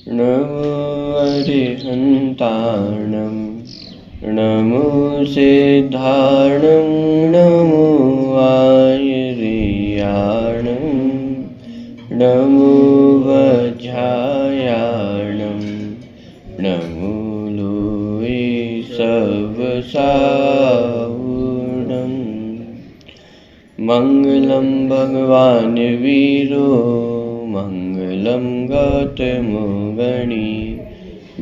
नमो अरिहन्ताणं नमो सिद्धाणं नमो आयुर्याणं नमो वज्रायाणं नमो लोये सर्वसाहुणं मङ्गलं भगवान् वीरो मङ्गलं गौतमो गणी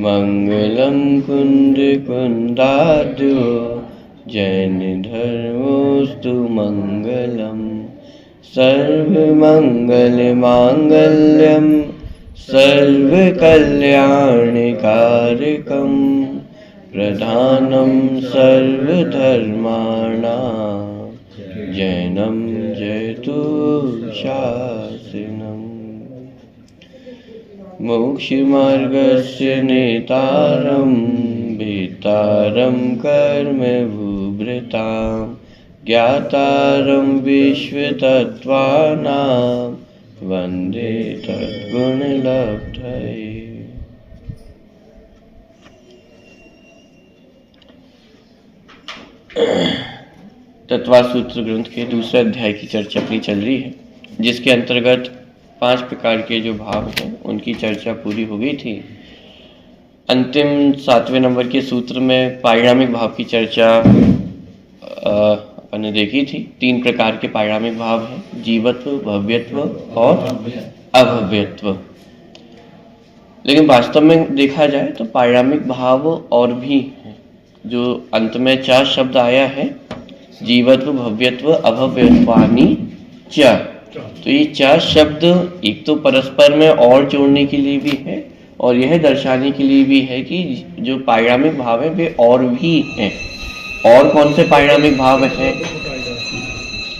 मङ्गलं कुन्दकुन्दाद्यो जैनधर्मोऽस्तु मङ्गलम् सर्वमङ्गलमाङ्गल्यं सर्वकल्याणकारकं प्रधानं सर्वधर्माणां जैनं जयतु शासनम् मोक्षमार्गस्य नेतारं वेतारं कर्मभूभृतां ज्ञातारं विश्वतत्त्वानां वन्दे तद्गुणलब्धये। तत्वासूत्र ग्रंथ के दूसरे अध्याय की चर्चा अपनी चल रही है, जिसके अंतर्गत 5 प्रकार के जो भाव हैं उनकी चर्चा पूरी हो गई थी। अंतिम 7वें नंबर के सूत्र में पारिणामिक भाव की चर्चा अपन ने देखी थी। 3 प्रकार के पारिणामिक भाव हैं, जीवत्व, भव्यत्व और अभव्यत्व। लेकिन वास्तव में देखा जाए तो पारिणामिक भाव और भी हैं। जो अंत में 4 शब्द आया है, जीवत्व, भव्यत्व, अभव्यत्वानि च, तो ये 4 शब्द एक तो परस्पर में और जोड़ने के लिए भी है और यह दर्शाने के लिए भी है कि जो पारिणामिक भाव है वे और भी हैं। और कौन से पारिणामिक भाव हैं?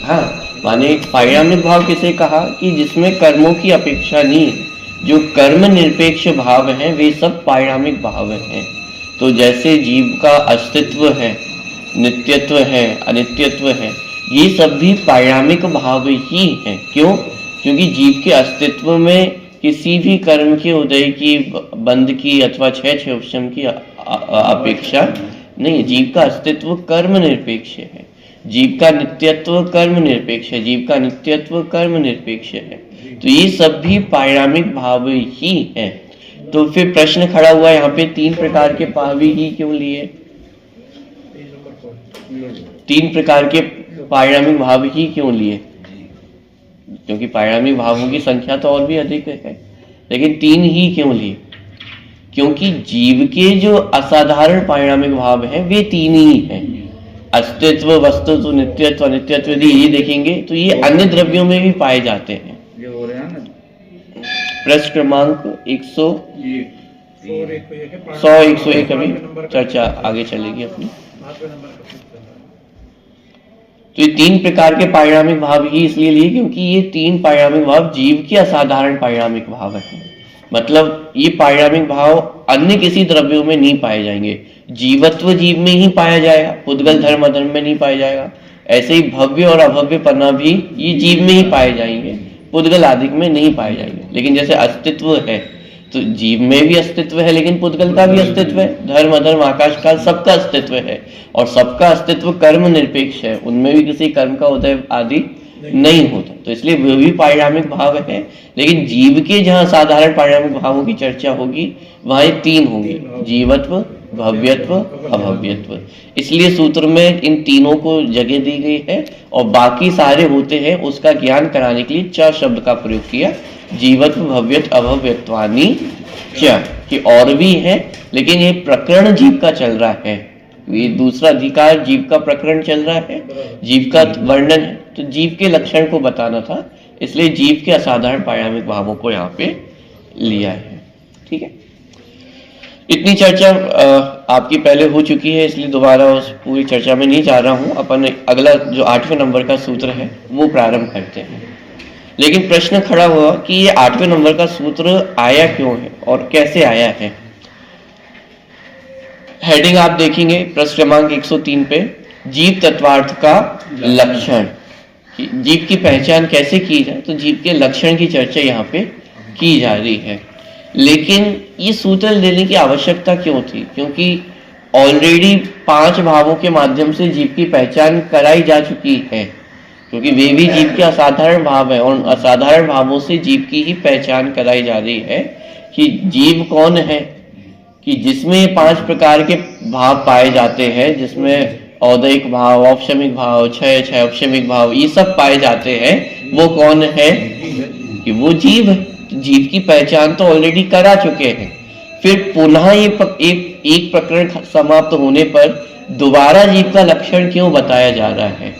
हाँ, माने पारिणामिक भाव किसे कहा कि जिसमें कर्मों की अपेक्षा नहीं है, जो कर्म निरपेक्ष भाव हैं वे सब पारिणामिक भाव हैं। तो जैसे जीव का अस्तित्व है, नित्यत्व है, अनित्यत्व है, ये सब भी पारिणामिक भाव ही हैं। क्यों? क्योंकि जीव के अस्तित्व में किसी भी कर्म के उदय की, बंध की अथवा क्षय उपशम की अपेक्षा नहीं। जीव का अस्तित्व कर्म निरपेक्ष है, जीव का नित्यत्व कर्म निरपेक्ष है, जीव का नित्यत्व कर्म निरपेक्ष है। तो ये सब भी पारिणामिक भाव ही है। तो फिर प्रश्न खड़ा हुआ यहाँ पे 3 प्रकार के भाव ही क्यों लिए? 3 प्रकार के पारिणामिक भाव ही क्यों लिए? क्योंकि पारिणामिक भावों की संख्या तो और भी अधिक है, लेकिन 3 ही क्यों लिए? क्योंकि जीव के जो असाधारण पारिणामिक भाव हैं वे 3 ही हैं। अस्तित्व, वस्तुत्व, नित्यत्व, अनित्यत्व। यदि ये देखेंगे तो ये अन्य द्रव्यों में भी पाए जाते हैं। प्रश्न क्रमांक 101 अभी चर्चा आगे चलेगी अपनी। तो ये 3 प्रकार के पारिणामिक भाव ही इसलिए लिए क्योंकि ये 3 पारिणामिक भाव जीव के असाधारण पारिणामिक भाव हैं। मतलब ये पारिणामिक भाव अन्य किसी द्रव्यों में नहीं पाए जाएंगे। जीवत्व जीव में ही पाया जाएगा, पुद्गल धर्म अधर्म में नहीं पाया जाएगा। ऐसे ही भव्य और अभव्य पन्ना भी ये जीव में ही पाए जाएंगे, पुद्गल आदि में नहीं पाए जाएंगे। लेकिन जैसे अस्तित्व है तो जीव में भी अस्तित्व है, लेकिन पुद्गल का भी अस्तित्व है, धर्म अधर्म आकाश काल सबका अस्तित्व है और सबका अस्तित्व कर्म निरपेक्ष है। उनमें भी किसी कर्म का उदय आदि नहीं होता, तो इसलिए वे भी पारिणामिक भाव है। लेकिन जीव के जहाँ साधारण पारिणामिक भावों की चर्चा होगी वहाँ 3 होंगे, जीवत्व, भव्यत्व, अभव्यत्व। इसलिए सूत्र में इन तीनों को जगह दी गई है और बाकी सारे होते हैं उसका ज्ञान कराने के लिए 4 शब्द का प्रयोग किया, जीवत्व, भव्यत्व, अभव्यत्वानि च, कि और भी है। लेकिन ये प्रकरण जीव का चल रहा है, ये दूसरा अधिकार जीव का प्रकरण चल रहा है, जीव का वर्णन है, तो जीव के लक्षण को बताना था, इसलिए जीव के असाधारण पारिणामिक भावों को यहाँ पे लिया है। ठीक है, इतनी चर्चा आपकी पहले हो चुकी है, इसलिए दोबारा उस पूरी चर्चा में नहीं जा रहा हूँ। अपन अगला जो 8वें नंबर का सूत्र है वो प्रारंभ करते हैं। लेकिन प्रश्न खड़ा हुआ कि ये 8वें नंबर का सूत्र आया क्यों है और कैसे आया है। हेडिंग आप देखेंगे प्रश्न क्रमांक 103 पे, जीव तत्वार्थ का लक्षण, जीव की पहचान कैसे की जाए, तो जीव के लक्षण की चर्चा यहाँ पे की जा रही है। लेकिन ये सूत्र लेने की आवश्यकता क्यों थी? क्योंकि ऑलरेडी 5 भावों के माध्यम से जीव की पहचान कराई जा चुकी है, क्योंकि वे भी जीव के असाधारण भाव है और असाधारण भावों से जीव की ही पहचान कराई जा रही है कि जीव कौन है, कि जिसमें 5 प्रकार के भाव पाए जाते हैं, जिसमें औदैहिक भाव, औपशमिक भाव, क्षय क्षय औपशमिक भाव, ये सब पाए जाते हैं, वो कौन है? कि वो जीव है। जीव की पहचान तो ऑलरेडी करा चुके हैं, फिर पुनः ये एक प्रकरण समाप्त होने पर दोबारा जीव का लक्षण क्यों बताया जा रहा है?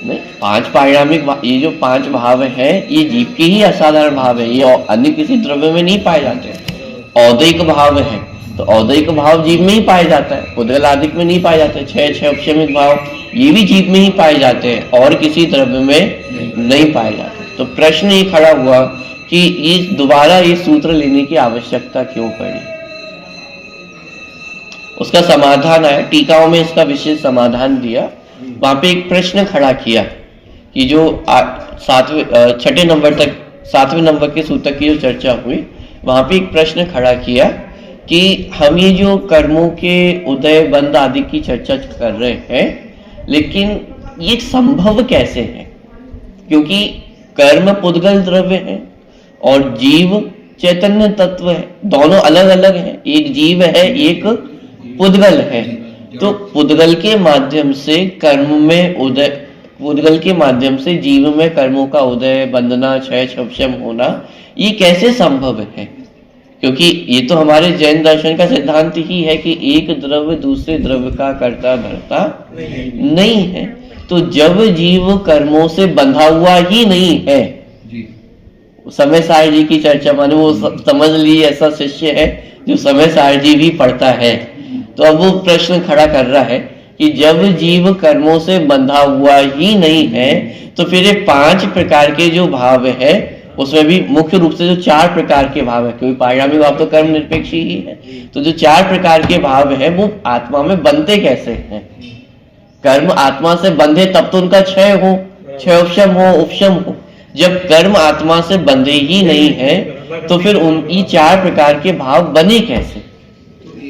नहीं, 5 पारिणामिक ये जो 5 भाव है ये जीव के ही असाधारण भाव है, ये अन्य किसी द्रव्य में नहीं पाए जाते। औदैहिक भाव है तो औदैहिक भाव जीव में ही पाया जाता है, पुद्गल आदिक में नहीं पाए जाते। क्षय औपशमिक भाव ये भी जीव में ही पाए जाते हैं और किसी द्रव्य में नहीं पाए जाते। तो प्रश्न ये खड़ा हुआ कि ये दोबारा ये सूत्र लेने की आवश्यकता क्यों पड़ी? उसका समाधान आया, टीकाओं में इसका विशेष समाधान दिया। वहां पे एक प्रश्न खड़ा किया कि जो 6वें नंबर तक 7वें नंबर के सूत्र की जो चर्चा हुई, वहां पे एक प्रश्न खड़ा किया कि हम ये जो कर्मों के उदय बंद आदि की चर्चा कर रहे हैं, लेकिन ये संभव कैसे है? क्योंकि कर्म पुद्गल द्रव्य है और जीव चैतन्य तत्व है, दोनों अलग अलग हैं, एक जीव है एक पुद्गल है। तो पुद्गल के माध्यम से कर्म में उदय, पुद्गल के माध्यम से जीव में कर्मों का उदय, बंधना, क्षय क्षम होना, ये कैसे संभव है? क्योंकि ये तो हमारे जैन दर्शन का सिद्धांत ही है कि एक द्रव्य दूसरे द्रव्य का कर्ता धर्ता नहीं है। तो जब जीव कर्मों से बंधा हुआ ही नहीं है, समय सार जी की चर्चा माने वो समझ लिए ऐसा शिष्य है जो समय सार जी भी पढ़ता है, तो अब वो प्रश्न खड़ा कर रहा है कि जब जीव कर्मों से बंधा हुआ ही नहीं है, तो फिर ये 5 प्रकार के जो भाव है, उसमें भी मुख्य रूप से जो 4 प्रकार के भाव है, क्योंकि पारिणामिक भाव तो कर्म निरपेक्ष ही है, तो जो 4 प्रकार के भाव है वो आत्मा में बनते कैसे हैं? कर्म आत्मा से बंधे तब तो उनका क्षय हो, क्षय उपशम हो, उपशम हो। जब कर्म आत्मा से बंधे ही नहीं है तो फिर उनकी 4 प्रकार के भाव बने कैसे?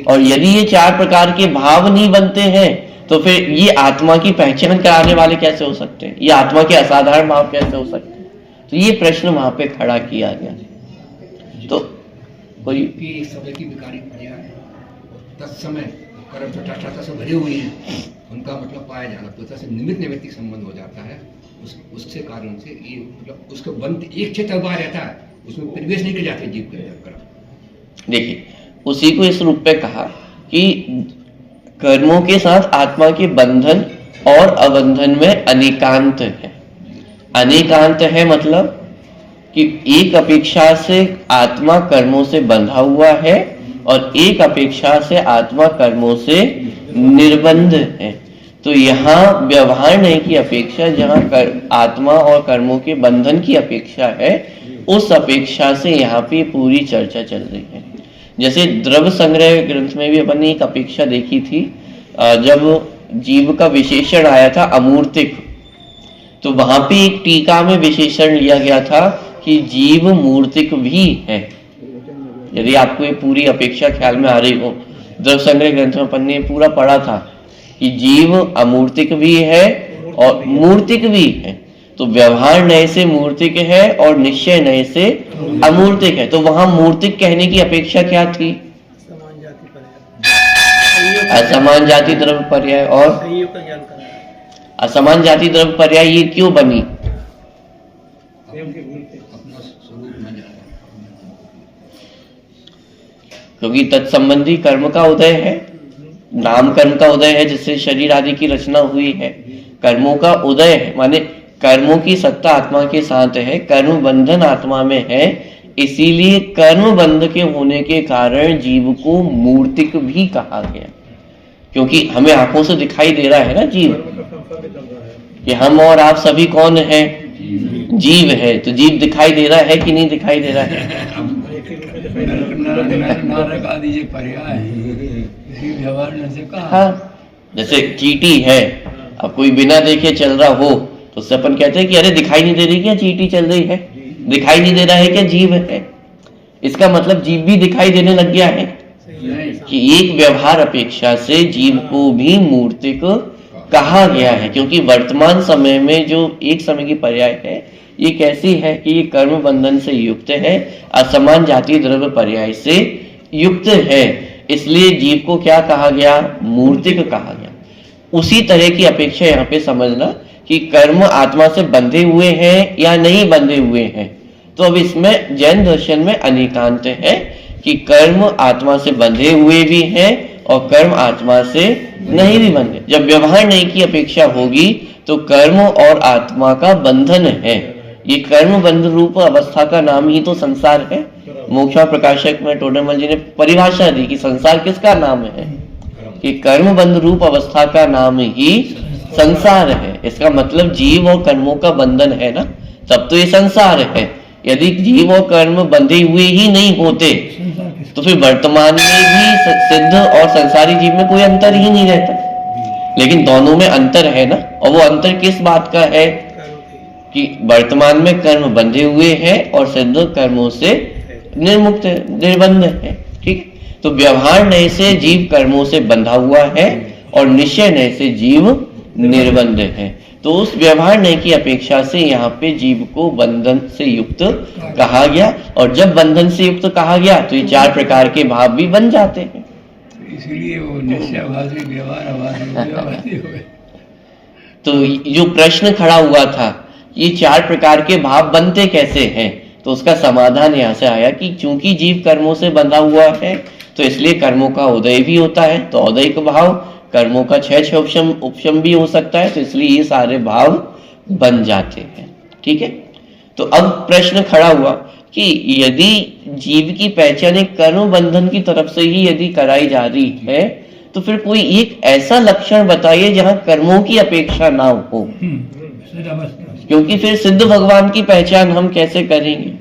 और यदि ये 4 प्रकार के भाव नहीं बनते हैं तो फिर ये आत्मा की पहचान कराने वाले कैसे हो सकते हैं? ये आत्मा के असाधारण भाव कैसे हो सकते हैं? तो ये प्रश्न वहां पे खड़ा किया गया। तो कोई समय की विकारी प्रजा तत्समय कर्म तटस्थता से भरे हुए हैं, उनका मतलब पाया जाना तो से निमित्त नैमित्तिक संबंध हो जाता है। उससे कारण से ये मतलब उसका बंध एक क्षेत्र हुआ रहता है, उसमें प्रवेश नहीं कर जाते जीव के अंदर। देखिए, उसी को इस रूप पे कहा कि कर्मों के साथ आत्मा के बंधन और अबंधन में अनेकांत है। अनेकांत है मतलब कि एक अपेक्षा से आत्मा कर्मों से बंधा हुआ है और एक अपेक्षा से आत्मा कर्मों से निर्बंध है। तो यहाँ व्यवहार नहीं की अपेक्षा, जहाँ आत्मा और कर्मों के बंधन की अपेक्षा है, उस अपेक्षा से यहाँ पे पूरी चर्चा चल रही है। जैसे द्रव्य संग्रह ग्रंथ में भी अपन ने एक अपेक्षा देखी थी, जब जीव का विशेषण आया था अमूर्तिक, तो वहां पे एक टीका में विशेषण लिया गया था कि जीव मूर्तिक भी है। यदि आपको ये पूरी अपेक्षा ख्याल में आ रही हो, द्रव्य संग्रह ग्रंथ में अपन ने पूरा पढ़ा था कि जीव अमूर्तिक भी है और मूर्तिक भी है। तो व्यवहार नए से मूर्तिक है और निश्चय नए से अमूर्तिक है। तो वहां मूर्तिक कहने की अपेक्षा क्या थी? असमान जाति द्रव्य पर्याय और असमान जाति द्रव्य पर्याय ये क्यों बनी? क्योंकि तत्संबंधी कर्म का उदय है, नाम कर्म का उदय है जिससे शरीर आदि की रचना हुई है। कर्मों का उदय है माने कर्मों की सत्ता आत्मा के साथ है, कर्म बंधन आत्मा में है, इसीलिए कर्म बंध के होने के कारण जीव को मूर्तिक भी कहा गया। क्योंकि हमें आंखों से दिखाई दे रहा है ना जीव, कि हम और आप सभी कौन है? जीव है। तो जीव दिखाई दे रहा है कि नहीं दिखाई दे रहा है? हाँ, जैसे चींटी है, अब कोई बिना देखे चल रहा हो तो उससे अपन कहते हैं कि अरे दिखाई नहीं दे रही क्या चींटी चल रही है, दिखाई नहीं दे रहा है क्या जीव है। इसका मतलब जीव भी दिखाई देने लग गया है कि एक व्यवहार अपेक्षा से जीव को भी मूर्तिक कहा गया है, क्योंकि वर्तमान समय में जो एक समय की पर्याय है ये कैसी है कि ये कर्म बंधन से युक्त है, असमान जातीय द्रव्य पर्याय से युक्त है, इसलिए जीव को क्या कहा गया, मूर्तिक कहा गया। उसी तरह की अपेक्षा यहाँ पे समझना कि कर्म आत्मा से बंधे हुए हैं या नहीं बंधे हुए हैं। तो अब इसमें जैन दर्शन में अनेकांत है कि कर्म आत्मा से बंधे हुए भी हैं और कर्म आत्मा से नहीं भी बंधे। जब व्यवहार नहीं की अपेक्षा होगी तो कर्म और आत्मा का बंधन है। ये कर्म बंध रूप अवस्था का नाम ही तो संसार है। मोक्षा प्रकाशक में टोडरमल जी ने परिभाषा दी कि संसार किसका नाम है, कि कर्म बंध रूप अवस्था का नाम ही संसार है। इसका मतलब जीव और कर्मों का बंधन है ना, तब तो ये संसार है। यदि जीव और कर्म बंधे हुए ही नहीं होते तो फिर वर्तमान में भी सिद्ध और संसारी जीव में कोई अंतर ही नहीं रहता। लेकिन दोनों में अंतर है ना, और वो अंतर किस बात का है कि वर्तमान में कर्म बंधे हुए हैं और सिद्ध कर्मों से निर्मुक्त निर्बंध है। ठीक, तो व्यवहार नए से जीव कर्मों से बंधा हुआ है और निश्चय नए से जीव निर्बंध है। तो उस व्यवहार नए की अपेक्षा से यहाँ पे जीव को बंधन से युक्त कहा गया, और जब बंधन से युक्त कहा गया तो ये चार प्रकार के भाव भी बन जाते हैं। इसीलिए वो निश्चयभाषी व्यवहारभाषी हो गए। तो जो प्रश्न खड़ा हुआ था ये चार प्रकार के भाव बनते कैसे हैं, तो उसका समाधान यहाँ से आया कि चूंकि जीव कर्मों से बंधा हुआ है तो इसलिए कर्मों का उदय भी होता है, तो औदयिक भाव, कर्मों का क्षय उपशम भी हो सकता है, तो इसलिए ये सारे भाव बन जाते हैं। ठीक है, तो अब प्रश्न खड़ा हुआ कि यदि जीव की पहचान एक कर्म बंधन की तरफ से ही यदि कराई जा रही है तो फिर कोई एक ऐसा लक्षण बताइए जहां कर्मों की अपेक्षा ना हो, क्योंकि फिर सिद्ध भगवान की पहचान हम कैसे करेंगे।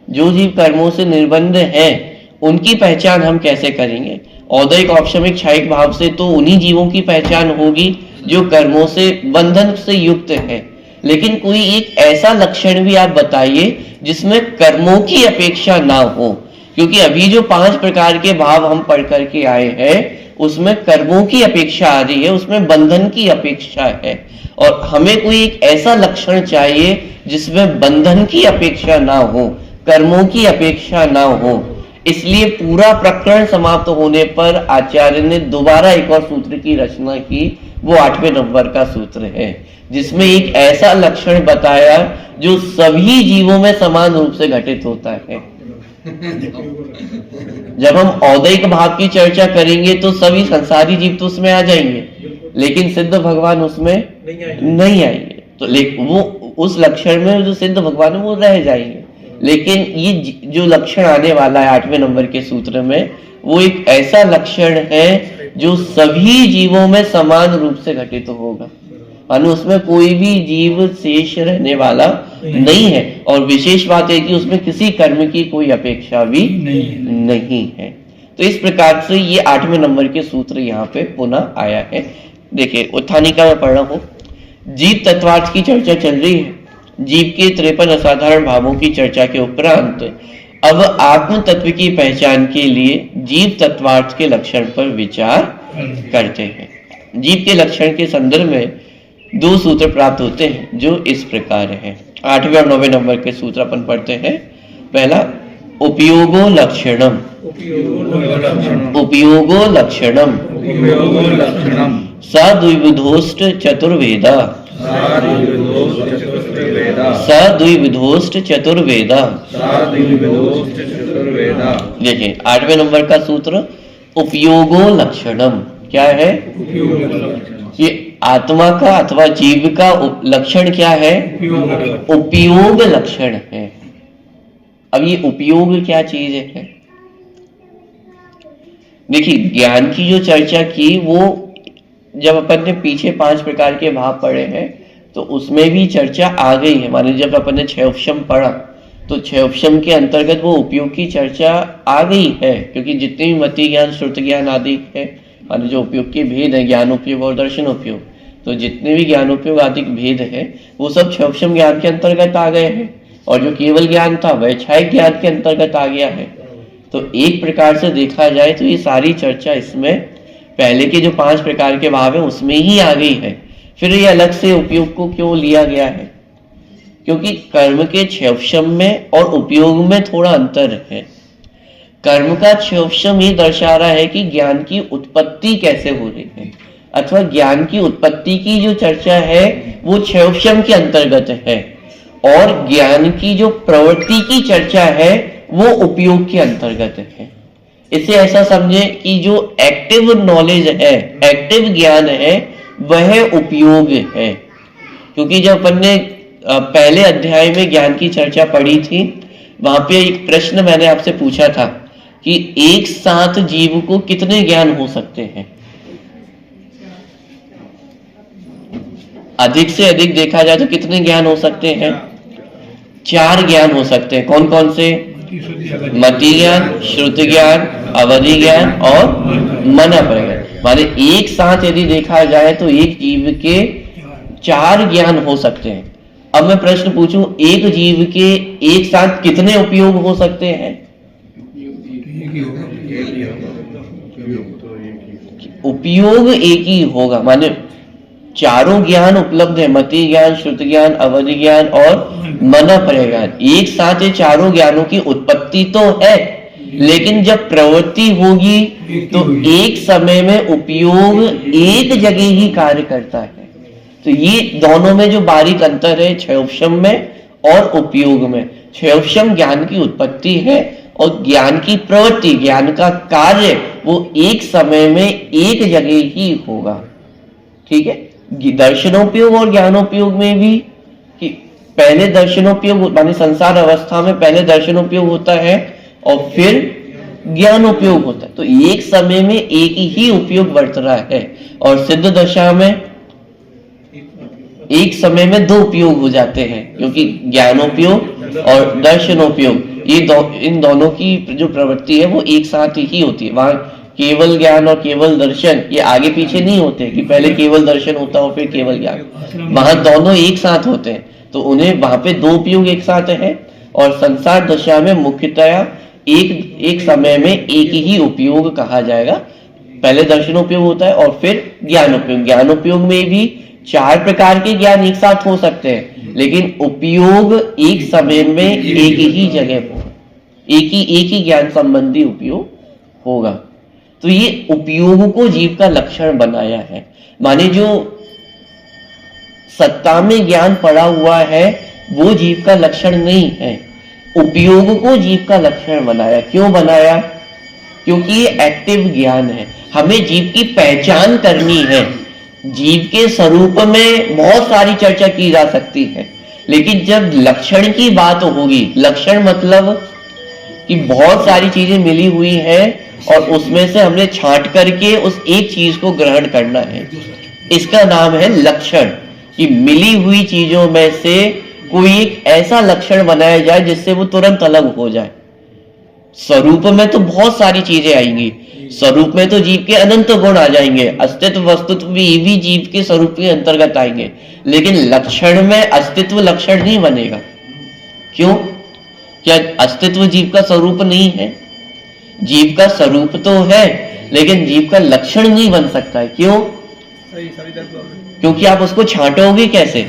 जो जीव कर्मों से निर्बंध है उनकी पहचान हम कैसे करेंगे। औदयिक औपशमिक क्षयिक भाव से तो उन्हीं जीवों की पहचान होगी जो कर्मों से बंधन से युक्त है, लेकिन कोई एक ऐसा लक्षण भी आप बताइए जिसमें कर्मों की अपेक्षा ना हो, क्योंकि अभी जो 5 प्रकार के भाव हम पढ़ करके आए हैं उसमें कर्मों की अपेक्षा आ रही है, उसमें बंधन की अपेक्षा है, और हमें कोई एक ऐसा लक्षण चाहिए जिसमें बंधन की अपेक्षा ना हो, कर्मों की अपेक्षा ना हो। इसलिए पूरा प्रकरण समाप्त होने पर आचार्य ने दोबारा एक और सूत्र की रचना की, वो 8वें नंबर का सूत्र है, जिसमें एक ऐसा लक्षण बताया जो सभी जीवों में समान रूप से घटित होता है। जब हम औदयिक भाव की चर्चा करेंगे तो सभी संसारी जीव तो उसमें आ जाएंगे, लेकिन सिद्ध भगवान उसमें नहीं आएंगे। तो वो उस लक्षण में जो सिद्ध भगवान है वो रह जाएंगे। लेकिन ये जो लक्षण आने वाला है 8वें नंबर के सूत्र में, वो एक ऐसा लक्षण है जो सभी जीवों में समान रूप से घटित होगा, मानो उसमें कोई भी जीव शेष रहने वाला नहीं है। और विशेष बात है कि उसमें किसी कर्म की कोई अपेक्षा भी नहीं है। तो इस प्रकार से ये 8वें नंबर के सूत्र यहाँ पे पुनः आया है। देखिए उत्थानिका में पढ़ रहा हूँ, जीव तत्वार्थ की चर्चा चल रही है। जीव के 53 असाधारण भावों की चर्चा के उपरांत अब आत्म तत्व की पहचान के लिए जीव तत्वार्थ के लक्षण पर विचार करते हैं। जीव के लक्षण के संदर्भ में 2 सूत्र प्राप्त होते हैं जो इस प्रकार है। 8वें और 9वें नंबर के सूत्र अपन पढ़ते हैं। पहला, उपयोगो लक्षणम, उपयोगो लक्षणम सद्विविधोष्ट चतुर्वेदा, सद्विविधोष्ट चतुर्वेदा। देखिए 8वें नंबर का सूत्र उपयोगो लक्षणम क्या है, ये आत्मा का अथवा जीव का लक्षण क्या है, उपयोग लक्षण है। अब ये उपयोग क्या चीज है, देखिए ज्ञान की जो चर्चा की वो जब अपन ने पीछे 5 प्रकार के भाव पढ़े हैं तो उसमें भी चर्चा आ गई है। माने जब अपन ने 6 उपशम पढ़ा तो 6 उपशम के अंतर्गत वो उपयोग की चर्चा आ गई है, क्योंकि जितने भी मति ज्ञान श्रुत ज्ञान आदि है, माने जो उपयोग के भेद है, ज्ञान उपयोग और दर्शन उपयोग, तो जितने भी ज्ञानोपयोग आदि भेद है वो सब क्षौक्षम ज्ञान के अंतर्गत आ गए हैं, और जो केवल ज्ञान था वैचारिक ज्ञान के अंतर्गत आ गया है। तो एक प्रकार से देखा जाए तो ये सारी चर्चा इसमें पहले के जो 5 प्रकार के भाव है उसमें ही आ गई है। फिर ये अलग से उपयोग को क्यों लिया गया है? क्योंकि कर्म के क्षौक्षम में और उपयोग में थोड़ा अंतर है। कर्म का क्षौक्षम ये दर्शा रहा है कि ज्ञान की उत्पत्ति कैसे हो रही है, अथवा ज्ञान की उत्पत्ति की जो चर्चा है वो क्षौक्षम के अंतर्गत है, और ज्ञान की जो प्रवृत्ति की चर्चा है वो उपयोग के अंतर्गत है। इसे ऐसा समझे कि जो एक्टिव नॉलेज है, एक्टिव ज्ञान है, वह उपयोग है। क्योंकि जब अपन ने पहले अध्याय में ज्ञान की चर्चा पढ़ी थी, वहां पे एक प्रश्न मैंने आपसे पूछा था कि एक साथ जीव को कितने ज्ञान हो सकते हैं? अधिक से अधिक देखा जाए तो कितने ज्ञान हो सकते हैं? 4 ज्ञान हो सकते हैं। कौन कौन से? मति ज्ञान, श्रुति ज्ञान, अवधि ज्ञान और मन अपरज्ञान। माने एक साथ यदि देखा जाए तो एक जीव के 4 ज्ञान हो सकते हैं। अब मैं प्रश्न पूछूं, एक जीव के एक साथ कितने उपयोग हो सकते हैं? उपयोग एक ही होगा। माने चारों ज्ञान उपलब्ध है, मति ज्ञान, श्रुति ज्ञान, अवधि ज्ञान और मन अपरज्ञान। एक साथ ये चारों ज्ञानों की उत्पत्ति तो है, लेकिन जब प्रवृत्ति होगी तो एक समय में उपयोग एक जगह ही कार्य करता है। तो ये दोनों में जो बारीक अंतर है क्षौक्षम में और उपयोग में। क्षौक्षम ज्ञान की उत्पत्ति है और ज्ञान की प्रवृत्ति, ज्ञान का कार्य वो एक समय में एक जगह ही होगा। ठीक है। दर्शनोपयोग और ज्ञानोपयोग में भी कि पहले दर्शनोपयोग माने संसार अवस्था में पहले दर्शनोपयोग होता है और फिर ज्ञानोपयोग होता है। तो एक समय में एक ही उपयोग बरत रहा है, और सिद्ध दशा में एक समय में 2 उपयोग हो जाते हैं, क्योंकि ज्ञानोपयोग और दर्शनोपयोग ये इन दोनों की जो प्रवृत्ति है वो एक साथ ही होती है। वहां केवल ज्ञान और केवल दर्शन ये आगे पीछे नहीं होते कि पहले केवल दर्शन होता हो फिर केवल ज्ञान। वहां दोनों एक साथ होते हैं, तो उन्हें वहां पे 2 उपयोग एक साथ है। और संसार दशा में मुख्यतया एक समय में एक ही उपयोग कहा जाएगा। पहले दर्शनोपयोग होता है और फिर ज्ञानोपयोग। ज्ञानोपयोग में भी 4 प्रकार के ज्ञान एक साथ हो सकते हैं, लेकिन उपयोग एक समय में एक ही जगह होगा, एक ही ज्ञान संबंधी उपयोग होगा। तो ये उपयोग को जीव का लक्षण बनाया है। माने जो सत्ता में ज्ञान पड़ा हुआ है वो जीव का लक्षण नहीं है, उपयोग को जीव का लक्षण बनाया। क्यों बनाया? क्योंकि ये एक्टिव ज्ञान है। हमें जीव की पहचान करनी है। जीव के स्वरूप में बहुत सारी चर्चा की जा सकती है, लेकिन जब लक्षण की बात होगी, लक्षण मतलब कि बहुत सारी चीजें मिली हुई हैं और उसमें से हमने छांट करके उस एक चीज को ग्रहण करना है, इसका नाम है लक्षण। कि मिली हुई चीजों में से कोई एक ऐसा लक्षण बनाया जाए जिससे वो तुरंत अलग हो जाए। स्वरूप में तो बहुत सारी चीजें आएंगी, स्वरूप में तो जीव के अनंत गुण आ जाएंगे, अस्तित्व वस्तुत्व भी जीव के स्वरूप के अंतर्गत आएंगे, लेकिन लक्षण में अस्तित्व लक्षण नहीं बनेगा। क्यों? क्या अस्तित्व जीव का स्वरूप नहीं है? जीव का स्वरूप तो है, लेकिन जीव का लक्षण नहीं बन सकता है। क्यों? क्योंकि आप उसको छांटोगे कैसे?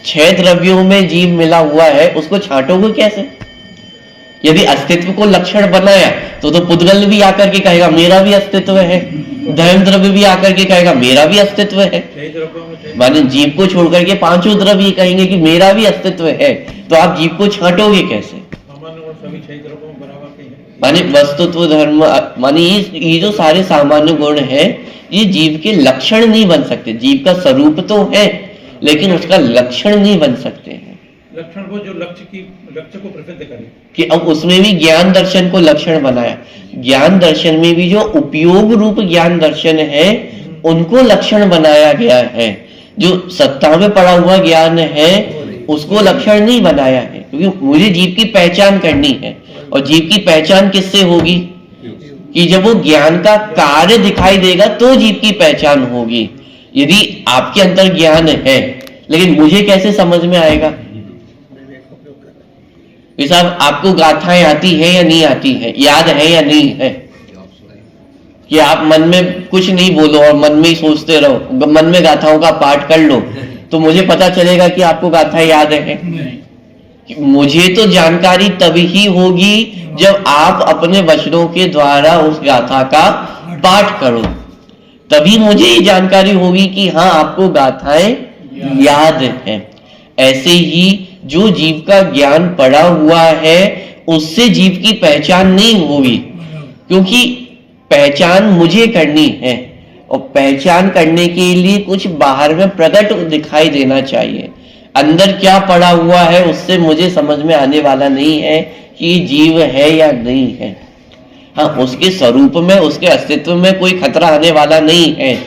6 द्रव्यों में जीव मिला हुआ है, उसको छांटोगे कैसे? यदि अस्तित्व को लक्षण बनाया तो पुद्गल भी आकर के कहेगा मेरा भी अस्तित्व है, धर्म द्रव्य भी आकर के कहेगा मेरा भी अस्तित्व है। माने जीव को छोड़कर के 5 द्रव्य कहेंगे कि मेरा भी अस्तित्व है, तो आप जीव को छांटोगे कैसे? माने वस्तुत्व धर्म माने ये जो सारे सामान्य गुण हैं ये जीव के लक्षण नहीं बन सकते। जीव का स्वरूप तो है लेकिन उसका लक्षण नहीं बन सकते हैं। लक्षण वो जो लक्ष्य को प्रसिद्ध करे कि अब उसमें भी ज्ञान दर्शन को लक्षण बनाया। ज्ञान दर्शन में भी जो उपयोग रूप ज्ञान दर्शन है उनको लक्षण बनाया गया है। जो सत्ता में पड़ा हुआ ज्ञान है उसको लक्षण नहीं बनाया है, क्योंकि मुझे जीव की पहचान करनी है। और जीव की पहचान किससे होगी? कि जब वो ज्ञान का कार्य दिखाई देगा तो जीव की पहचान होगी। यदि आपके अंदर ज्ञान है, लेकिन मुझे कैसे समझ में आएगा कि साहब आपको गाथाएं आती है या नहीं आती है, याद है या नहीं है, कि आप मन में कुछ नहीं बोलो और मन में ही सोचते रहो, मन में गाथाओं का पाठ कर लो, तो मुझे पता चलेगा कि आपको गाथाएं याद है। मुझे तो जानकारी तभी होगी जब आप अपने वचनों के द्वारा उस गाथा का पाठ करो, तभी मुझे ये जानकारी होगी कि हाँ आपको गाथाएं याद है। ऐसे ही जो जीव का ज्ञान पड़ा हुआ है उससे जीव की पहचान नहीं होगी, क्योंकि पहचान मुझे करनी है और पहचान करने के लिए कुछ बाहर में प्रकट दिखाई देना चाहिए। अंदर क्या पड़ा हुआ है उससे मुझे समझ में आने वाला नहीं है कि ये जीव है या नहीं है। हाँ, उसके स्वरूप में, उसके अस्तित्व में कोई खतरा आने वाला नहीं है।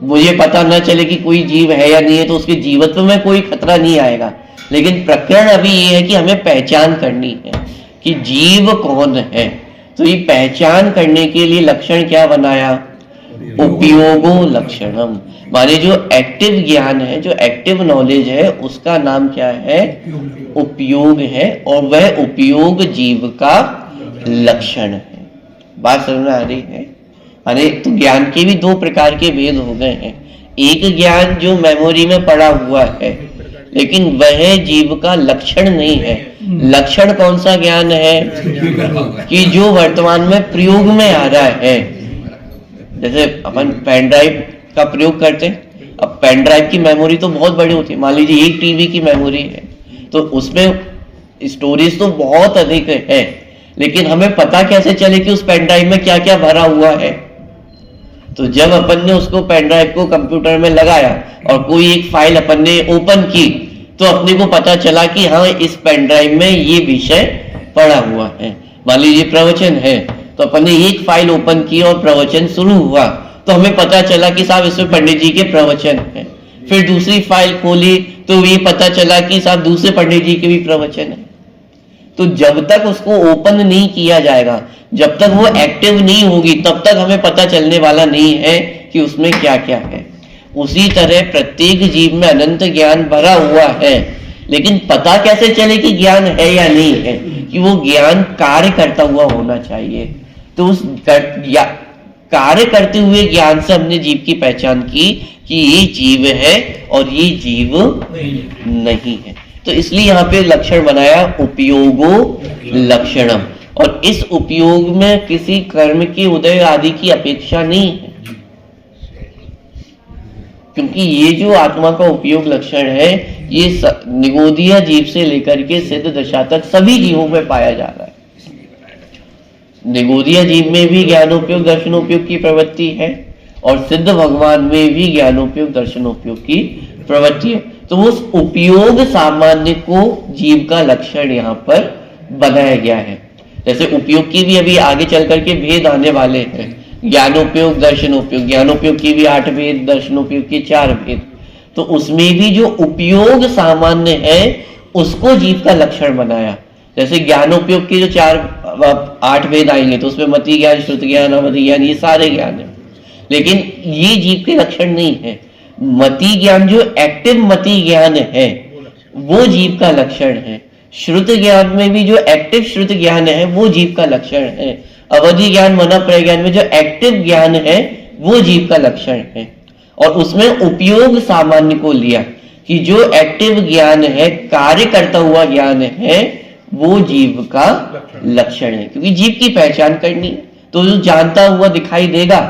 मुझे पता न चले कि कोई जीव है या नहीं है तो उसके जीवत्व में कोई खतरा नहीं आएगा, लेकिन प्रकरण अभी ये है कि हमें पहचान करनी है कि जीव कौन है। तो ये पहचान करने के लिए लक्षण क्या बनाया? उपयोगो लक्षणम, माने जो एक्टिव ज्ञान है, जो एक्टिव नॉलेज है, उसका नाम क्या है? उपयोग है, और वह उपयोग जीव का लक्षण है। बात समझ में आ रही है? माने तो ज्ञान के भी दो प्रकार के भेद हो गए हैं। एक ज्ञान जो मेमोरी में पड़ा हुआ है, लेकिन वह जीव का लक्षण नहीं है। लक्षण कौन सा ज्ञान है? कि जो वर्तमान में प्रयोग में आ रहा है। जैसे अपन पेन ड्राइव का प्रयोग करते हैं, अब पेन ड्राइव की मेमोरी तो बहुत बड़ी होती है, मान लीजिए 1 टीबी की मेमोरी है, तो उसमें स्टोरेज तो बहुत अधिक है, लेकिन हमें पता कैसे चले कि उस पेन ड्राइव में क्या क्या भरा हुआ है? तो जब अपन ने उसको पेन ड्राइव को कंप्यूटर में लगाया और कोई एक फाइल अपन ने ओपन की, तो अपने को पता चला कि हाँ इस पेन ड्राइव में ये विषय पड़ा हुआ है। मान लीजिए प्रवचन है, तो अपन ने एक फाइल ओपन की और प्रवचन शुरू हुआ, तो हमें पता चला कि साहब इसमें पंडित जी के प्रवचन है। फिर दूसरी फाइल खोली तो ये पता चला कि साहब दूसरे पंडित जी के भी प्रवचन है। तो जब तक उसको ओपन नहीं किया जाएगा, जब तक वो एक्टिव नहीं होगी, तब तक हमें पता चलने वाला नहीं है कि उसमें क्या क्या है। उसी तरह प्रत्येक जीव में अनंत ज्ञान भरा हुआ है, लेकिन पता कैसे चले कि ज्ञान है या नहीं है? कि वो ज्ञान कार्य करता हुआ होना चाहिए। तो उस कार्य करते हुए ज्ञान से हमने जीव की पहचान की कि ये जीव है और ये जीव नहीं है। तो इसलिए यहाँ पे लक्षण बनाया उपयोगो लक्षणम, और इस उपयोग में किसी कर्म के उदय आदि की अपेक्षा नहीं है, क्योंकि ये जो आत्मा का उपयोग लक्षण है ये निगोदिया जीव से लेकर के सिद्ध दशा तक सभी जीवों में पाया जा रहा है। निगोदिया जीव में भी ज्ञानोपयोग दर्शनोपयोग की प्रवृत्ति है और सिद्ध भगवान में भी ज्ञानोपयोग दर्शनोपयोग की प्रवृत्ति है। तो उस उपयोग सामान्य को जीव का लक्षण यहाँ पर बनाया गया है। जैसे उपयोग की भी अभी आगे चल करके भेद आने वाले हैं, ज्ञानोपयोग दर्शनोपयोग, ज्ञानोपयोग की भी 8 भेद, दर्शनोपयोग की 4 भेद। तो उसमें भी जो उपयोग सामान्य है उसको जीव का लक्षण बनाया। जैसे ज्ञानोपयोग के जो 8 भेद आएंगे तो उसमें मति ज्ञान, श्रुति ज्ञान, अवधि ज्ञान, ये सारे ज्ञान है, लेकिन ये जीव के लक्षण नहीं है। मति ज्ञान जो एक्टिव मति ज्ञान है वो जीव का लक्षण है। श्रुत ज्ञान में भी जो एक्टिव श्रुत ज्ञान है वो जीव का लक्षण है। अवधि ज्ञान, मन प्रज्ञान में जो एक्टिव ज्ञान है वो जीव का लक्षण है। और उसमें उपयोग सामान्य को लिया कि जो एक्टिव ज्ञान है, कार्य करता हुआ ज्ञान है, वो जीव का लक्षण है। क्योंकि जीव की पहचान करनी है, तो जो जानता हुआ दिखाई देगा,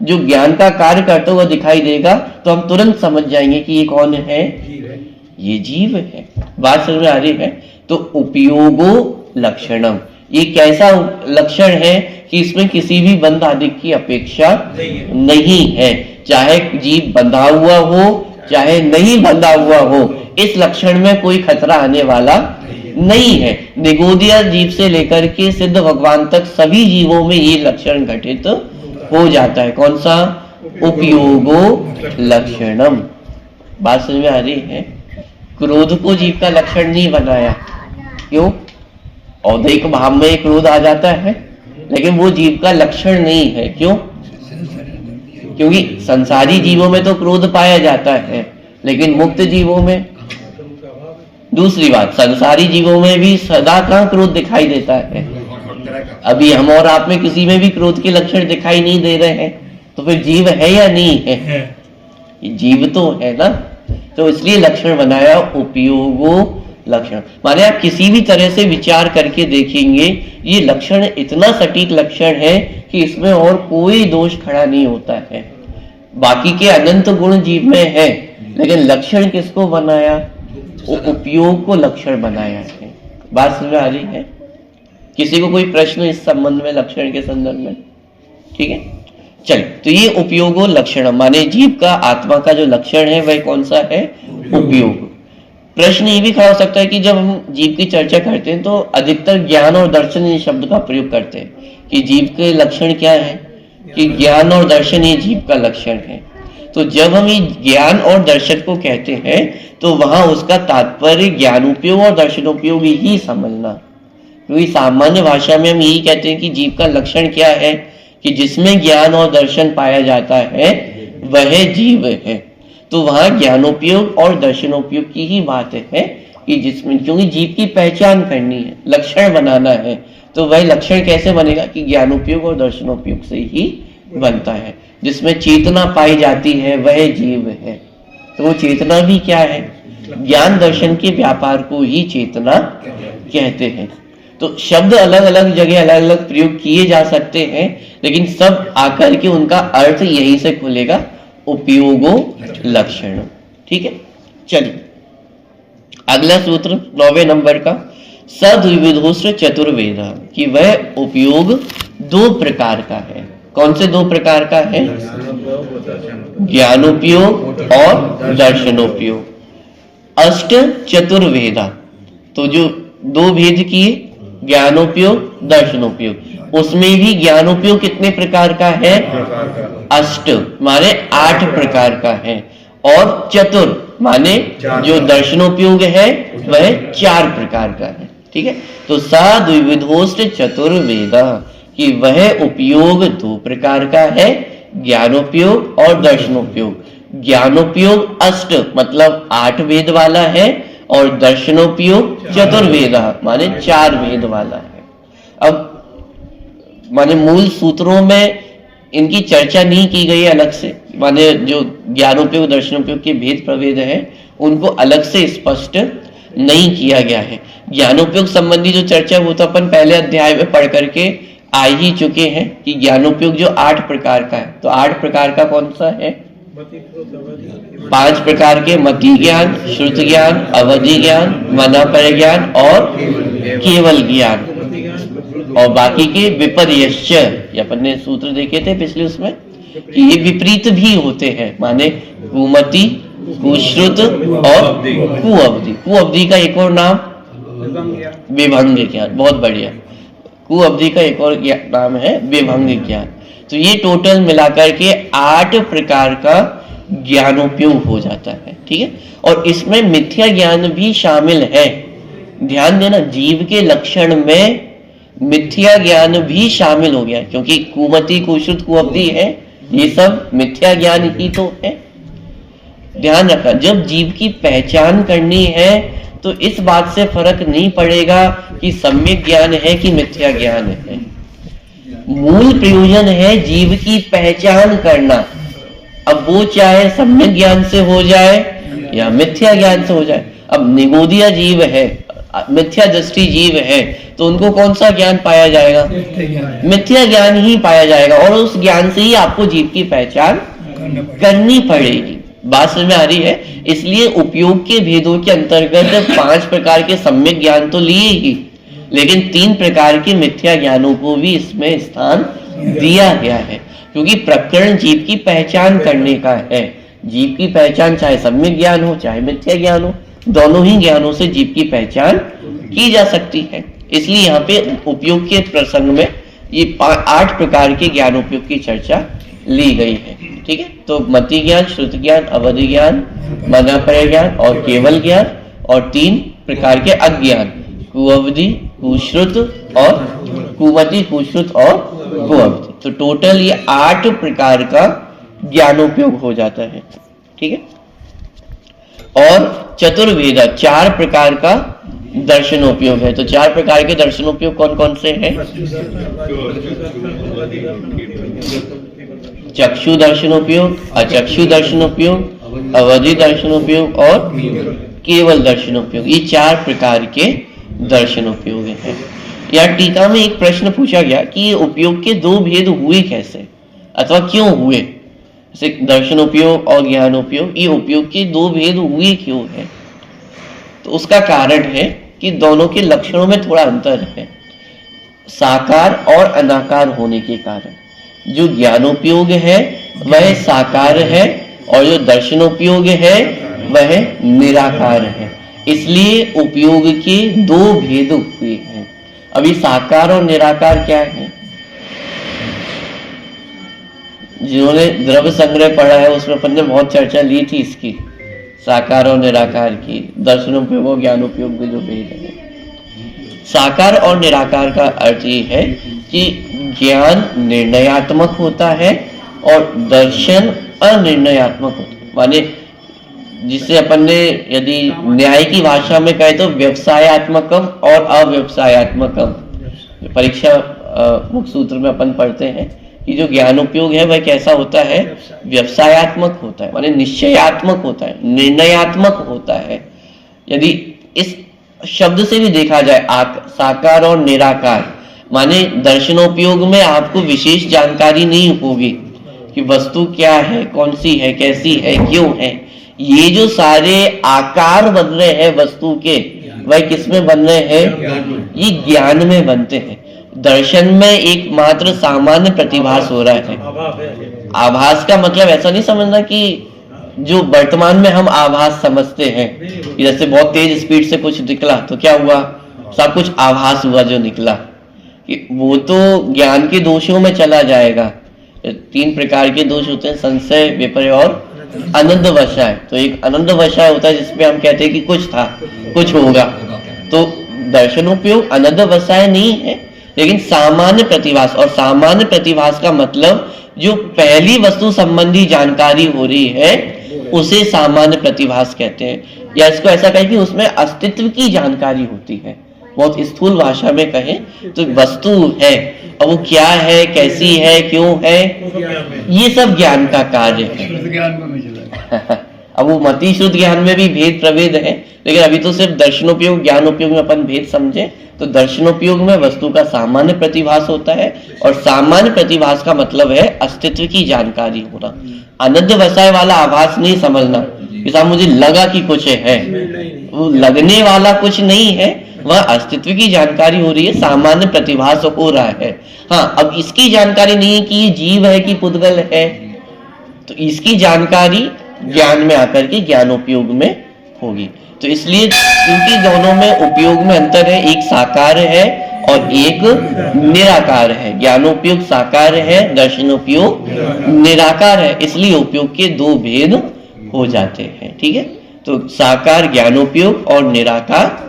जो ज्ञान का कार्य करता हुआ दिखाई देगा, तो हम तुरंत समझ जाएंगे कि ये कौन है? ये जीव है। बात समझ में आ रही है? तो उपयोगो लक्षणम, ये कैसा लक्षण है कि इसमें किसी भी बंध आदि की अपेक्षा नहीं है। चाहे जीव बंधा हुआ हो चाहे नहीं बंधा हुआ हो, इस लक्षण में कोई खतरा आने वाला नहीं है। निगोदिया जीव से लेकर के सिद्ध भगवान तक सभी जीवों में ये लक्षण घटित हो जाता है। कौन सा? उपयोगो लक्षणम। बात समझ में आ रही है? क्रोध को जीव का लक्षण नहीं बनाया। क्यों? औधिक भाव में क्रोध आ जाता है, लेकिन वो जीव का लक्षण नहीं है। क्यों? क्योंकि संसारी जीवों में तो क्रोध पाया जाता है, लेकिन मुक्त जीवों में। दूसरी बात, संसारी जीवों में भी सदा कहाँ क्रोध दिखाई देता है। अभी हम और आप में किसी में भी क्रोध के लक्षण दिखाई नहीं दे रहे हैं, तो फिर जीव है या नहीं है? जीव तो है ना। तो इसलिए लक्षण बनाया उपयोगो लक्षण। माने आप किसी भी तरह से विचार करके देखेंगे, ये लक्षण इतना सटीक लक्षण है कि इसमें और कोई दोष खड़ा नहीं होता है। बाकी के अनंत गुण जीव में है, लेकिन लक्षण किसको बनाया? उपयोग को लक्षण बनाया है। बात समझ आ रही है? किसी को कोई प्रश्न इस संबंध में, लक्षण के संदर्भ में? ठीक है, चलिए। तो ये उपयोगो लक्षण माने जीव का, आत्मा का जो लक्षण है वह कौन सा है? उपयोग। प्रश्न ये भी खड़ा हो सकता है कि जब हम जीव की चर्चा करते हैं तो अधिकतर ज्ञान और दर्शन इस शब्द का प्रयोग करते हैं कि जीव के लक्षण क्या है, कि ज्ञान और दर्शन ये जीव का लक्षण है। तो जब हम ये ज्ञान और दर्शन को कहते हैं तो वहां उसका तात्पर्य ज्ञानोपयोग और दर्शनोपयोग ही समझना। क्योंकि सामान्य भाषा में हम यही कहते हैं कि जीव का लक्षण क्या है, कि जिसमें ज्ञान और दर्शन पाया जाता है वह जीव है। तो वहां ज्ञानोपयोग और दर्शनोपयोग की ही बात है कि जिसमें, क्योंकि जीव की पहचान करनी है, लक्षण बनाना है, तो वह लक्षण कैसे बनेगा? कि ज्ञानोपयोग और दर्शनोपयोग से ही बनता है। जिसमें चेतना पाई जाती है वह जीव है। तो वो चेतना भी क्या है? ज्ञान दर्शन के व्यापार को ही चेतना कहते हैं। तो शब्द अलग अलग जगह अलग अलग प्रयोग किए जा सकते हैं, लेकिन सब आकर के उनका अर्थ यहीं से खुलेगा, उपयोगो लक्षण। ठीक है, चलिए अगला सूत्र 9वें नंबर का, सद्विविधोस्त्र चतुर्वेद, कि वह उपयोग दो प्रकार का है। कौन से दो प्रकार का है? ज्ञानोपयोग और दर्शनोपयोग। अष्ट चतुर्वेदा, तो जो दो भेद किए, ज्ञानोपयोग दर्शनोपयोग, उसमें भी ज्ञानोपयोग कितने प्रकार का है? अष्ट माने 8 प्रकार का है, और चतुर माने जो दर्शनोपयोग है वह 4 प्रकार का है। ठीक है, तो सद्विविधोस्त्र चतुर्वेदा, कि वह उपयोग 2 प्रकार का है, ज्ञानोपयोग और दर्शनोपयोग। ज्ञानोपयोग अष्ट मतलब 8 वेद वाला है, और दर्शनोपयोग चतुर्वेदा माने 4 वेद वाला है। अब माने मूल सूत्रों में इनकी चर्चा नहीं की गई अलग से, माने जो ज्ञानोपयोग दर्शनोपयोग के भेद प्रभेद हैं उनको अलग से स्पष्ट नहीं किया गया है। ज्ञानोपयोग संबंधी जो चर्चा वो तो अपन पहले अध्याय में पढ़ करके आ ही चुके हैं कि ज्ञानोपयोग जो 8 प्रकार का है। तो 8 प्रकार का कौन सा है? 5 प्रकार के मति ज्ञान, श्रुत ज्ञान, अवधि ज्ञान, मनापर ज्ञान और केवल ज्ञान, और बाकी के विपर्यश्च, अपन ने सूत्र देखे थे पिछले उसमें कि ये विपरीत भी होते हैं, माने कुमति, कुश्रुत और कुअवधि। कुअवधि का एक और नाम विभंग ज्ञान। बहुत बढ़िया, कुअवधि का एक और नाम है विभंग ज्ञान। तो ये टोटल मिलाकर के 8 प्रकार का ज्ञानोपयोग हो जाता है। ठीक है, और इसमें मिथ्या ज्ञान भी शामिल है। ध्यान देना, जीव के लक्षण में मिथ्या ज्ञान भी शामिल हो गया, क्योंकि कुमति, कुश्रुत, कुअवधि है, ये सब मिथ्या ज्ञान ही तो है। ध्यान रखना, जब जीव की पहचान करनी है तो इस बात से फर्क नहीं पड़ेगा कि सम्यक ज्ञान है कि मिथ्या ज्ञान है। मूल प्रयोजन है जीव की पहचान करना। अब वो चाहे सम्यक ज्ञान से हो जाए या मिथ्या ज्ञान से हो जाए। अब निगोदिया जीव है, मिथ्या दृष्टि जीव है, तो उनको कौन सा ज्ञान पाया जाएगा? मिथ्या ज्ञान ही पाया जाएगा, और उस ज्ञान से ही आपको जीव की पहचान करनी पड़ेगी। बात समझ में आ रही है? इसलिए उपयोग के भेदों के अंतर्गत 5 प्रकार के सम्यक ज्ञान तो लिए ही, लेकिन 3 प्रकार के मिथ्या ज्ञानों को भी इसमें स्थान दिया गया है, क्योंकि प्रकरण जीव की पहचान करने का है। जीव की पहचान चाहे सम्यक ज्ञान हो चाहे मिथ्या ज्ञान हो, दोनों ही ज्ञानों से जीव की पहचान की जा सकती है। इसलिए यहाँ पे उपयोग के प्रसंग में ये 8 प्रकार के ज्ञानोपयोग की चर्चा ली गई है। ठीक है, तो मति ज्ञान, श्रुत ज्ञान, अवधि ज्ञान, मनापर ज्ञान और केवल ज्ञान, और 3 प्रकार के अज्ञान, कुअवधि, कुश्रुत और कुमति, कुश्रुत और कुअवधि। तो टोटल ये 8 प्रकार का ज्ञानोपयोग हो जाता है। ठीक है। और चतुर्वेद 4 प्रकार का दर्शनोपयोग है। तो 4 प्रकार के दर्शनोपयोग कौन कौन से हैं? चक्षु दर्शनोपयोग, अचक्षु दर्शनोपयोग, अवधि दर्शनोपयोग और केवल दर्शनोपयोग। ये 4 प्रकार के दर्शनोपयोग हैं। या टीका में एक प्रश्न पूछा गया कि ये उपयोग के 2 भेद हुए कैसे अथवा क्यों हुए। जैसे दर्शनोपयोग और ज्ञानोपयोग, ये उपयोग के 2 भेद हुए क्यों है? तो उसका कारण है कि दोनों के लक्षणों में थोड़ा अंतर है। साकार और अनाकार होने के कारण जो ज्ञानोपयोग है वह साकार है और जो दर्शनोपयोग है वह निराकार है। इसलिए उपयोग के 2 भेद हुए हैं। अभी साकार और निराकार क्या है? जिन्होंने द्रव्य संग्रह पढ़ा है उसमें अपन ने बहुत चर्चा ली थी इसकी, साकार और निराकार की, दर्शनोपयोग और ज्ञानोपयोग के जो भेद है। साकार और निराकार का अर्थ ये है कि ज्ञान निर्णयात्मक होता है और दर्शन अनिर्णयात्मक होता है। माने जिसे अपन ने यदि न्याय की भाषा में कहे तो व्यवसायात्मकम और अव्यवसायात्मकम। परीक्षा मुख्य सूत्र में अपन पढ़ते हैं कि जो ज्ञानोपयोग है वह कैसा होता है? व्यवसायात्मक होता है, माने निश्चयात्मक होता है, निर्णयात्मक होता है। यदि इस शब्द से भी देखा जाए साकार और निराकार, माने दर्शनोपयोग में आपको विशेष जानकारी नहीं होगी कि वस्तु क्या है, कौन सी है, कैसी है, क्यों है। ये जो सारे आकार बन रहे हैं वस्तु के, वह किस में बन रहे हैं? ये ज्ञान में बनते हैं। दर्शन में एकमात्र सामान्य प्रतिभास हो रहा है। आभास का मतलब ऐसा नहीं समझना कि जो वर्तमान में हम आभास समझते हैं, जैसे बहुत तेज स्पीड से कुछ निकला तो क्या हुआ? सब कुछ आभास हुआ जो निकला, कि वो तो ज्ञान के दोषों में चला जाएगा। 3 प्रकार के दोष होते हैं, संशय, विपर्य और आनंद वशाय। तो एक आनंद वशाय होता है जिसमें हम कहते हैं कि कुछ था, कुछ होगा। तो दर्शनोपयोग आनंद वशाय नहीं है, लेकिन सामान्य प्रतिभास। और सामान्य प्रतिभास का मतलब जो पहली वस्तु संबंधी जानकारी हो रही है उसे सामान्य प्रतिभास कहते हैं। या इसको ऐसा कहें कि उसमें अस्तित्व की जानकारी होती है। बहुत स्थूल भाषा में कहें तो वस्तु है, अब वो क्या है, कैसी है, क्यों है, ये सब ज्ञान का कार्य है। ज्ञान में चला अब वो मति शुद्ध ज्ञान में भी भेद प्रभेद है, लेकिन अभी तो सिर्फ दर्शनोपयोग ज्ञानोपयोग में अपन भेद समझे। तो दर्शनोपयोग में वस्तु का सामान्य प्रतिभास होता है और सामान्य प्रतिभास का मतलब है अस्तित्व की जानकारी होना। आनंद वसाय वाला आभास नहीं समझना कि साहब मुझे लगा कि कुछ है, वो लगने वाला कुछ नहीं है, वह अस्तित्व की जानकारी हो रही है, सामान्य प्रतिभास हो रहा है। हाँ, अब इसकी जानकारी नहीं है कि ये जीव है कि पुद्गल है, तो इसकी जानकारी ज्ञान में आकर के ज्ञानोपयोग में होगी। तो इसलिए क्योंकि दोनों में उपयोग में अंतर है, एक साकार है और एक निराकार है। ज्ञानोपयोग साकार है, दर्शनोपयोग निराकार है, इसलिए उपयोग के 2 भेद हो जाते हैं। ठीक है। तो साकार ज्ञानोपयोग और निराकार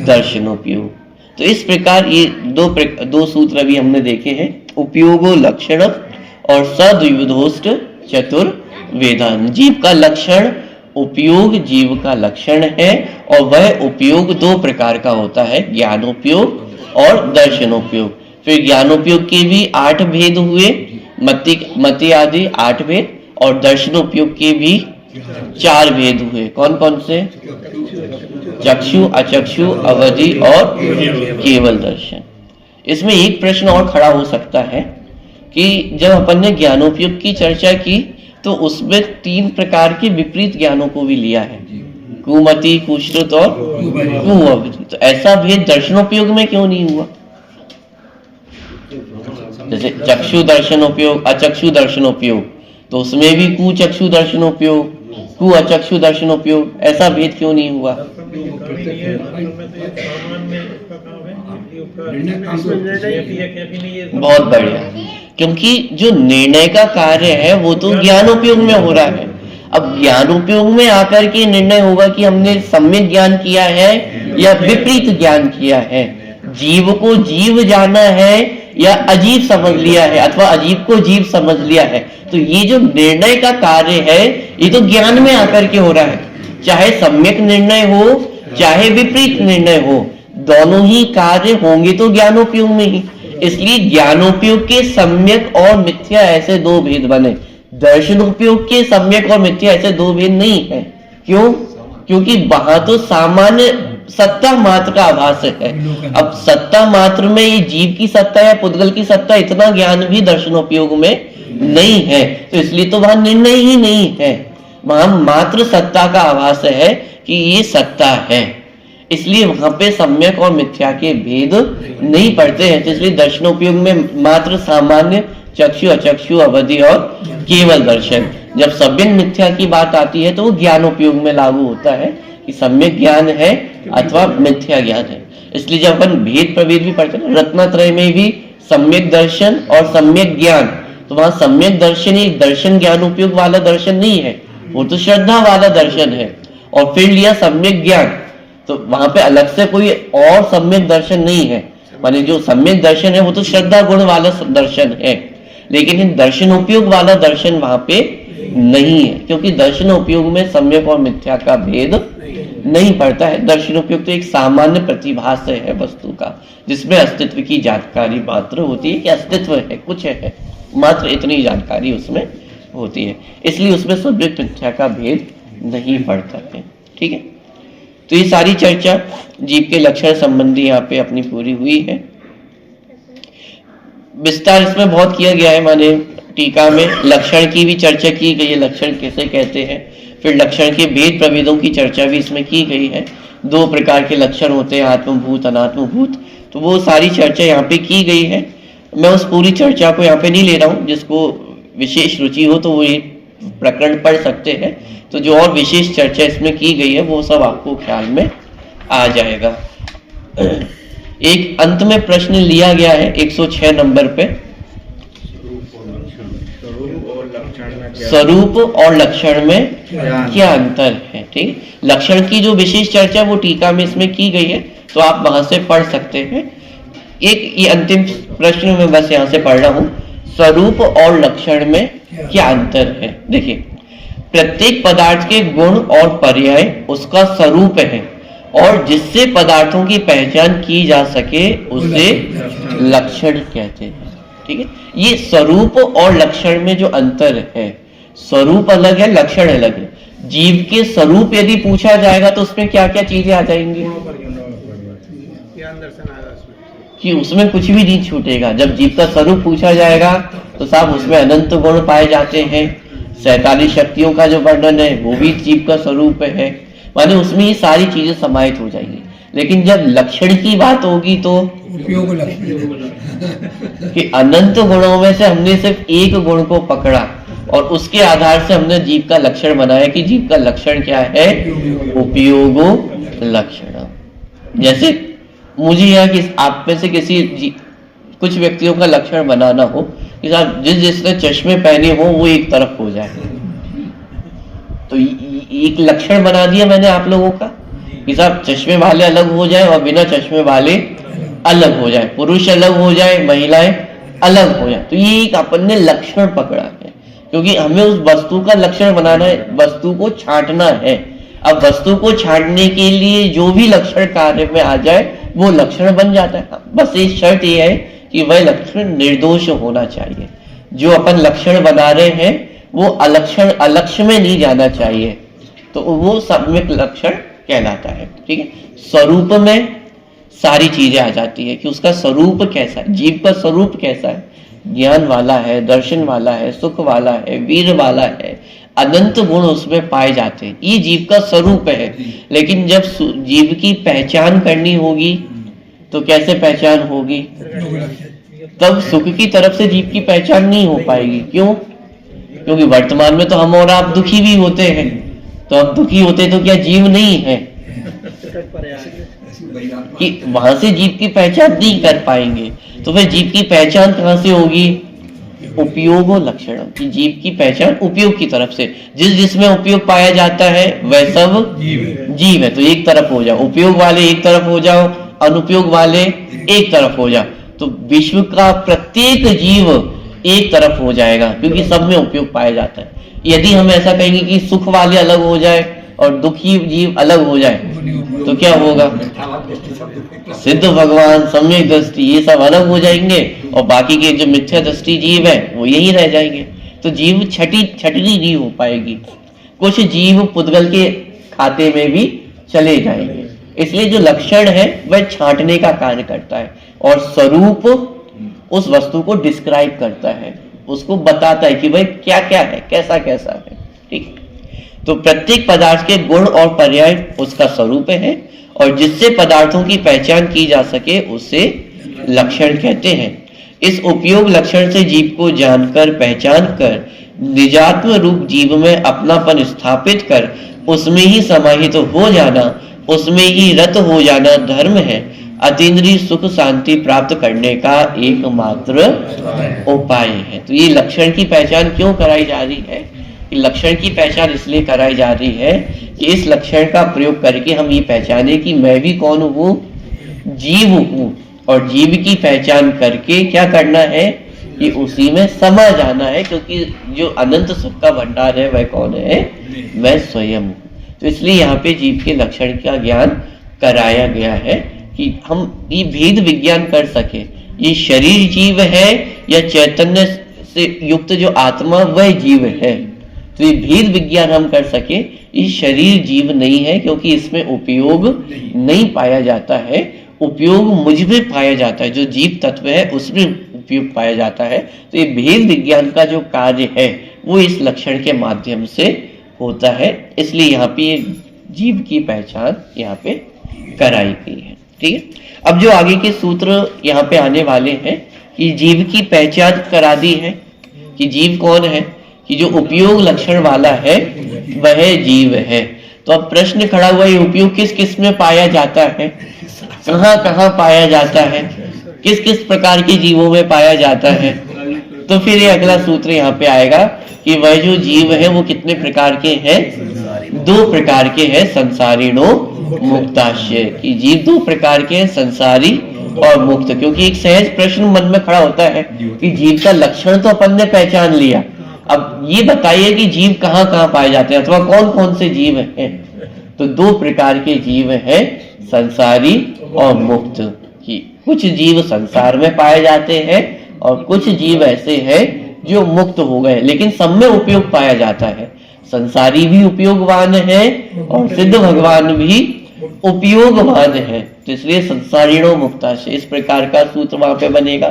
दर्शनोपयोग। तो इस प्रकार ये 2 सूत्र अभी हमने देखे हैं, उपयोगो लक्षण और सद्विविधोष्ट चतुर्वेदान। जीव का लक्षण उपयोग जीव का लक्षण है और वह उपयोग 2 प्रकार का होता है, ज्ञानोपयोग और दर्शनोपयोग। फिर ज्ञानोपयोग के भी 8 भेद हुए, मति आदि 8 भेद, और दर्शनोपयोग के भी 4 भेद हुए। कौन कौन से? चक्षु, अचक्षु, अवधि और केवल दर्शन। इसमें एक प्रश्न और खड़ा हो सकता है कि जब अपन ने ज्ञानोपयोग की चर्चा की तो उसमें 3 प्रकार के विपरीत ज्ञानों को भी लिया है, कुमति, कुश्रुत और कुअवधि। तो ऐसा भेद दर्शनोपयोग में क्यों नहीं हुआ? जैसे चक्षु दर्शनोपयोग, अचक्षु दर्शनोपयोग, तो उसमें भी कुचक्षु दर्शनोपयोग, कु अचक्षु दर्शनोपयोग, ऐसा भेद क्यों नहीं हुआ? बहुत बढ़िया, क्योंकि जो निर्णय का कार्य है वो तो ज्ञानोपयोग में हो रहा है। अब ज्ञानोपयोग में आकर के निर्णय होगा कि हमने सम्यक ज्ञान किया है या विपरीत ज्ञान किया है, जीव को जीव जाना है या अजीब समझ लिया है अथवा अजीब को जीव समझ लिया है, तो ये जो निर्णय का कार्य है ये तो ज्ञान में आकर के हो रहा है। चाहे सम्यक निर्णय हो चाहे विपरीत निर्णय हो, दोनों ही कार्य होंगे तो ज्ञानोपयोग में ही। इसलिए ज्ञानोपयोग के सम्यक और मिथ्या ऐसे दो भेद बने, दर्शनोपयोग के सम्यक और मिथ्या ऐसे दो भेद नहीं है। क्यों? क्योंकि वहां तो सामान्य सत्ता मात्र का आभास है। अब सत्ता मात्र में ये जीव की सत्ता या पुद्गल की सत्ता इतना ज्ञान भी दर्शनोपयोग में नहीं है, तो इसलिए तो वहां निर्णय ही नहीं है, वहां मात्र सत्ता का आभास है कि ये सत्ता है। इसलिए वहां पे सम्यक और मिथ्या के भेद नहीं पड़ते हैं। तो इसलिए दर्शनोपयोग में मात्र सामान्य, चक्षु, अचक्षु, अवधि और केवल दर्शन। जब सम्यक मिथ्या की बात आती है तो वो ज्ञानोपयोग में लागू होता है कि सम्यक ज्ञान है अथवा मिथ्या ज्ञान है। इसलिए जब अपन भेद प्रभेद भी पढ़ते हैं, रत्नत्रय में भी सम्यक दर्शन और सम्यक ज्ञान, तो वहां सम्यक दर्शन एक दर्शन ज्ञान उपयोग वाला दर्शन नहीं है, वो तो श्रद्धा वाला दर्शन है। और फिर लिया सम्यक ज्ञान, तो वहां पे अलग से कोई और सम्यक दर्शन नहीं है, माने जो सम्यक दर्शन है वो तो श्रद्धा गुण वाला दर्शन है, लेकिन दर्शन उपयोग वाला दर्शन वहां पे नहीं है, क्योंकि दर्शन उपयोग में सम्यक और मिथ्या का भेद नहीं पड़ता है। दर्शन उपयोग तो एक सामान्य प्रतिभास है वस्तु का, जिसमें अस्तित्व की जानकारी मात्र होती है कि अस्तित्व है, कुछ है, मात्र इतनी जानकारी उसमें होती है। इसलिए उसमें सम्यक मिथ्या का भेद नहीं पड़ता है। ठीक है, तो ये सारी चर्चा जीव के लक्षण संबंधी यहाँ पे अपनी पूरी हुई है। विस्तार इसमें बहुत किया गया है, माने टीका में लक्षण की भी चर्चा की गई है, लक्षण कैसे कहते हैं, फिर लक्षण के भेद प्रभेदों की चर्चा भी इसमें की गई है। दो प्रकार के लक्षण होते हैं, आत्मभूत, अनात्मभूत, तो वो सारी चर्चा यहाँ पे की गई है। मैं उस पूरी चर्चा को यहाँ पे नहीं ले रहा हूँ, जिसको विशेष रुचि हो तो वो ये प्रकरण पढ़ सकते हैं। तो जो और विशेष चर्चा इसमें की गई है वो सब आपको ख्याल में आ जाएगा। एक अंत में प्रश्न लिया गया है 106 नंबर पे, स्वरूप और लक्षण में क्या अंतर है। ठीक, लक्षण की जो विशेष चर्चा वो टीका में इसमें की गई है, तो आप वहां से पढ़ सकते हैं। एक ये अंतिम प्रश्न में बस यहां से पढ़ रहा हूं, स्वरूप और लक्षण में क्या अंतर है। देखिए, प्रत्येक पदार्थ के गुण और पर्याय उसका स्वरूप है, और जिससे पदार्थों की पहचान की जा सके उसे लक्षण कहते हैं। ठीक है, ये स्वरूप और लक्षण में जो अंतर है, स्वरूप अलग है, लक्षण अलग है। जीव के स्वरूप यदि पूछा जाएगा तो उसमें क्या क्या चीजें आ जाएंगी कि उसमें कुछ भी नहीं छूटेगा। जब जीव का स्वरूप पूछा जाएगा तो साहब उसमें अनंत गुण पाए जाते हैं, 47 शक्तियों का जो वर्णन है वो भी जीव का स्वरूप है, माने उसमें ये सारी चीजें समाहित हो जाएंगी। लेकिन जब लक्षण की बात होगी तो उपयोग लक्षण कि अनंत गुणों में से हमने सिर्फ एक गुण को पकड़ा और उसके आधार से हमने जीव का लक्षण बनाया कि जीव का लक्षण क्या है, उपयोगो लक्षण। जैसे मुझे यहाँ कि आप में से कुछ व्यक्तियों का लक्षण बनाना हो कि साहब जिसने चश्मे पहने हो वो एक तरफ हो जाए, तो एक लक्षण बना दिया मैंने आप लोगों का कि साहब चश्मे वाले अलग हो जाए और बिना चश्मे वाले अलग हो जाए, पुरुष अलग हो जाए, महिलाएं अलग हो जाए। तो ये एक अपन ने लक्षण पकड़ा है, क्योंकि हमें उस वस्तु का लक्षण बनाना है, वस्तु को छांटना है। अब वस्तु को छांटने के लिए जो भी लक्षण कार्य में आ जाए वो लक्षण बन जाता है। बस एक शर्त ये है कि वह लक्षण निर्दोष होना चाहिए। जो अपन लक्षण बना रहे हैं वो अलक्षण अलक्ष्य में नहीं जाना चाहिए, तो वो सम्यक लक्षण कहलाता है। ठीक है, स्वरूप में सारी चीजें आ जाती है कि उसका स्वरूप कैसा है, जीव का स्वरूप कैसा है, ज्ञान वाला है, दर्शन वाला है, सुख वाला है, वीर वाला है, अनंत गुण उसमें पाए जाते हैं, ये जीव का स्वरूप है। लेकिन जब जीव की पहचान करनी होगी तो कैसे पहचान होगी, तब सुख की तरफ से जीव की पहचान नहीं हो पाएगी। क्यों? क्योंकि वर्तमान में तो हम और आप दुखी भी होते हैं, तो अब दुखी होते तो क्या जीव नहीं है कि वहां से जीव की पहचान नहीं कर पाएंगे। तो फिर जीव की पहचान कहां से होगी, उपयोग लक्षण की जीव की पहचान उपयोग की तरफ से। जिसमें उपयोग पाया जाता है वह सब जीव है। तो एक तरफ हो जाओ, उपयोग वाले एक तरफ हो जाओ, अनुपयोग वाले एक तरफ हो जाओ। तो विश्व का प्रत्येक जीव एक तरफ हो जाएगा, क्योंकि सब में उपयोग पाया जाता है। यदि हम ऐसा कहेंगे कि सुख वाले अलग हो जाए और दुखी जीव अलग हो जाए, तो क्या होगा? सिद्ध भगवान, सम्यक दृष्टि, ये सब अलग हो जाएंगे और बाकी के जो मिथ्या दृष्टि जीव है वो यही रह जाएंगे। तो जीव छटनी नहीं हो पाएगी। कुछ जीव पुद्गल के खाते में भी चले जाएंगे। इसलिए जो लक्षण है वह छांटने का कार्य करता है और स्वरूप उस वस्तु को डिस्क्राइब करता है, उसको बताता है कि भाई क्या क्या है, कैसा कैसा है। ठीक, तो प्रत्येक पदार्थ के गुण और पर्याय उसका स्वरूप है और जिससे पदार्थों की पहचान की जा सके उसे लक्षण कहते हैं। इस उपयोग लक्षण से जीव को जानकर पहचान कर निजात्म रूप जीव में अपनापन स्थापित कर उसमें ही समाहित हो जाना, उसमें ही रत हो जाना धर्म है। अतीन्द्रिय सुख शांति प्राप्त करने का एकमात्र उपाय है। तो ये लक्षण की पहचान क्यों कराई जा रही है? लक्षण की पहचान इसलिए कराई जा रही है कि इस लक्षण का प्रयोग करके हम ये पहचाने कि मैं भी कौन हूँ, जीव हूँ, और जीव की पहचान करके क्या करना है कि उसी में समा जाना है, क्योंकि जो अनंत सुख का भंडार है वह कौन है? वह स्वयं हूँ। तो इसलिए यहाँ पे जीव के लक्षण का ज्ञान कराया गया है कि हम ये भेद विज्ञान कर सके, ये शरीर जीव है या चैतन्य से युक्त जो आत्मा वह जीव है। तो ये भेद विज्ञान हम कर सके। ये शरीर जीव नहीं है क्योंकि इसमें उपयोग नहीं पाया जाता है, उपयोग मुझ में पाया जाता है, जो जीव तत्व है उसमें उपयोग पाया जाता है। तो ये भेद विज्ञान का जो कार्य है वो इस लक्षण के माध्यम से होता है। इसलिए यहाँ पे जीव की पहचान यहाँ पे कराई गई है। ठीक है, अब जो आगे के सूत्र यहाँ पे आने वाले हैं कि जीव की पहचान करा दी है कि जीव कौन है, कि जो उपयोग लक्षण वाला है वह जीव है। तो अब प्रश्न खड़ा हुआ, ये उपयोग किस किस में पाया जाता है, कहाँ कहाँ पाया जाता है, किस किस प्रकार के जीवों में पाया जाता है? तो फिर ये अगला सूत्र यहाँ पे आएगा कि वह जो जीव है वो कितने प्रकार के हैं? 2 प्रकार के हैं, संसारिणो मुक्ताश्य। कि जीव 2 प्रकार के हैं, संसारी और मुक्त। क्योंकि एक सहज प्रश्न मन में खड़ा होता है कि जीव का लक्षण तो अपन ने पहचान लिया, अब ये बताइए कि जीव कहाँ कहाँ पाए जाते हैं अथवा कौन कौन से जीव हैं? तो 2 प्रकार के जीव हैं, संसारी और मुक्त। कि कुछ जीव संसार में पाए जाते हैं और कुछ जीव ऐसे हैं जो मुक्त हो गए, लेकिन सब में उपयोग पाया जाता है। संसारी भी उपयोगवान है और सिद्ध भगवान भी उपयोगवान है। तो इसलिए संसारिणो मुक्ताश्य, इस प्रकार का सूत्र वहां पे बनेगा।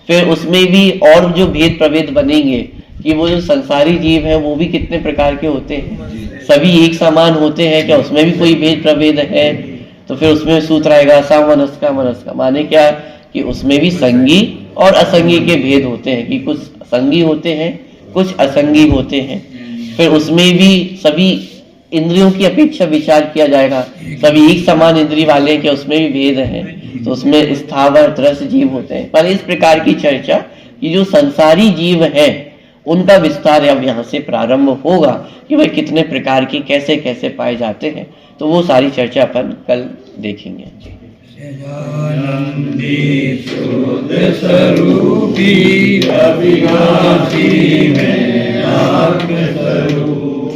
फिर उसमें भी और जो भेद प्रभेद बनेंगे कि वो जो संसारी जीव है वो भी कितने प्रकार के होते हैं, सभी एक समान होते हैं क्या, उसमें भी कोई भेद प्रभेद है? तो फिर उसमें सूत्र आएगा सामनस्का मनस्का, माने क्या कि उसमें भी संगी और असंगी के भेद होते हैं, कि कुछ संगी होते हैं कुछ असंगी होते हैं। फिर उसमें भी सभी इंद्रियों की अपेक्षा विचार किया जाएगा, सभी एक समान इंद्रिय वाले हैं, उसमें भी भेद है, तो उसमें स्थावर त्रस्त जीव होते हैं। पर इस प्रकार की चर्चा कि जो संसारी जीव है उनका विस्तार अब यहाँ से प्रारंभ होगा कि वह कितने प्रकार की कैसे कैसे पाए जाते हैं। तो वो सारी चर्चा अपन कल देखेंगे। शुद्ध स्वरूपी अविनाशी में आत्म स्वरूप,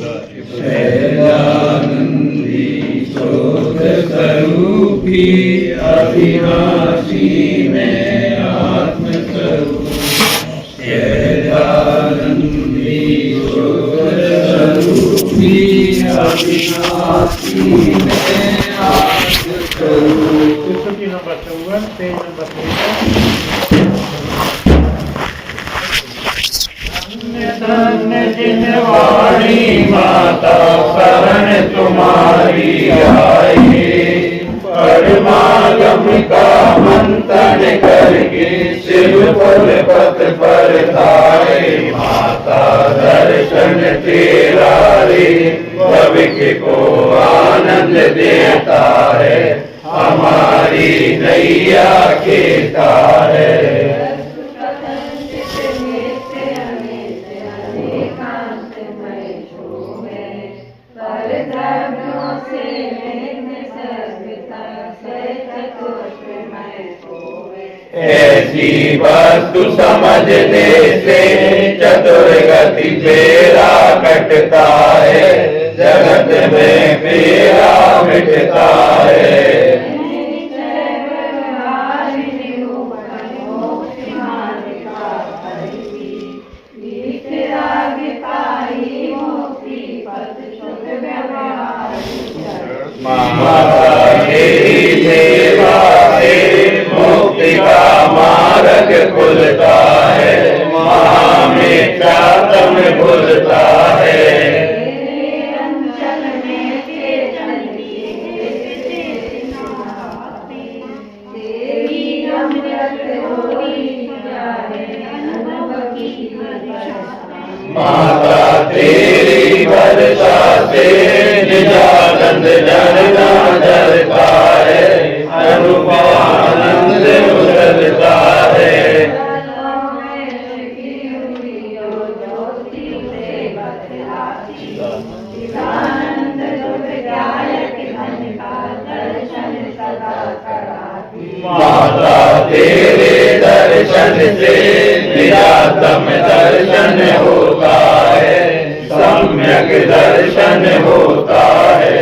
सैदानंदी शुद्ध स्वरूपी अविनाशी में आत्म स्वरूप, सैदानंदी शुद्ध स्वरूपी अविनाशी में आत्म स्वरूप। नंबर 54 पेज नंबर 3 जिनवाणी माता शरण तुम्हारी आए, परमागम का मंथन करके शिव फल पथ पर धारे, माता दर्शन तेरा रे भविष्य को आनंद देता है, हमारी नैया खेता है। ऐसी वस्तु समझने से चतुर गति फेरा कटता है, जगत में फेरा मिटता है। माता तेरी सेवा से मुक्ति का मार्ग खुलता है, महामेक्षा तम खुलता है। माता तेरी वर्षा से निजानंद झरना झरता है, अनुपानंद उछलता है। माता तेरे दर्शन से निरातम दर्शन होता है, सम्यक दर्शन होता है।